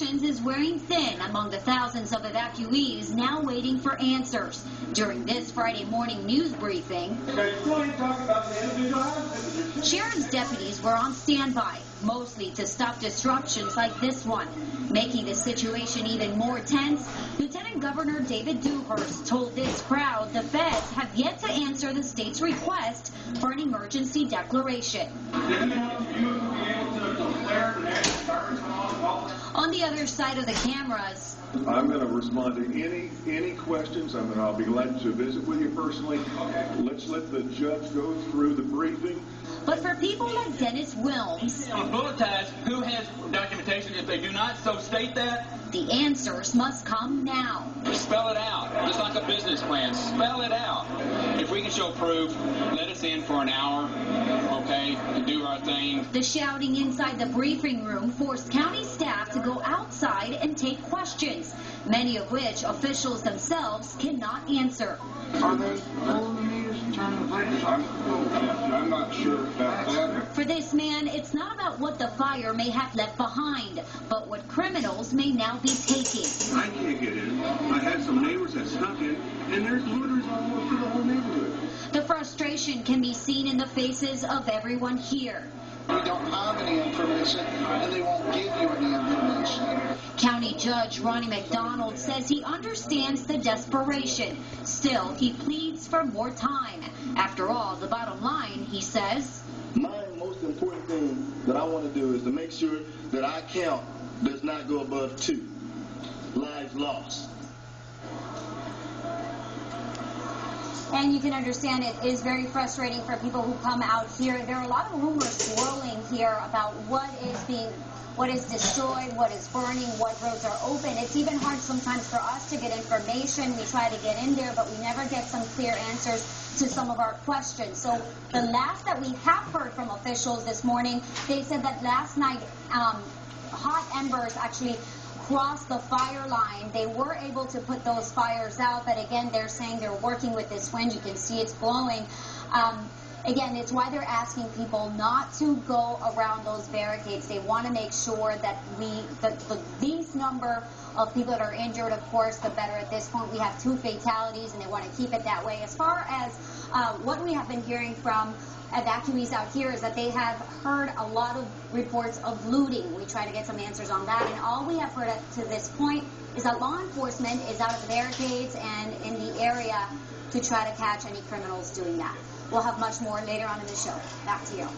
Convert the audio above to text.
patience is wearing thin among the thousands of evacuees now waiting for answers. During this Friday morning news briefing, Sharon's deputies were on standby, mostly to stop disruptions like this one. Making the situation even more tense, Lieutenant Governor David Dewhurst told this crowd the feds have yet to answer the state's request for an emergency declaration. On the other side of the cameras, I'm going to respond to any questions. I'll be glad to visit with you personally. Let's let the judge go through the briefing. But for people like Dennis Wilms, on bullet tags, who has documentation? If they do not, so state that. The answers must come now. Just spell it out, just like a business plan. Spell it out. If we can show proof, let us in for an hour, okay, and do our thing. The shouting inside the briefing room forced county staff to go outside and take questions, many of which officials themselves cannot answer. Are they pulling the meters and turning the breakers on? I'm not sure about that. For this man, it's not about what the fire may have left behind, but what criminals may now be taking. I can't get in. I had some neighbors that snuck in, and there's looters all over the whole neighborhood. The frustration can be seen in the faces of everyone here. We don't have any information, and they won't give you any information. County Judge Ronnie McDonald says he understands the desperation. Still, he pleads for more time. After all, the bottom line, he says, my most important thing that I want to do is to make sure that our count does not go above 2 lives lost. And you can understand it is very frustrating for people who come out here. There are a lot of rumors swirling here about what is destroyed, what is burning, what roads are open. It's even hard sometimes for us to get information. We try to get in there, but we never get some clear answers to some of our questions. So the last that we have heard from officials this morning, they said that last night hot embers actually crossed the fire line. They were able to put those fires out, but again, they're saying they're working with this wind. You can see it's blowing. Again, it's why they're asking people not to go around those barricades. They want to make sure that the least number of people that are injured, of course, the better. At this point, we have 2 fatalities, and they want to keep it that way. As far as what we have been hearing from evacuees out here is that they have heard a lot of reports of looting. We try to get some answers on that, and all we have heard up to this point is that law enforcement is out of the barricades and in the area to try to catch any criminals doing that. We'll have much more later on in the show. Back to you.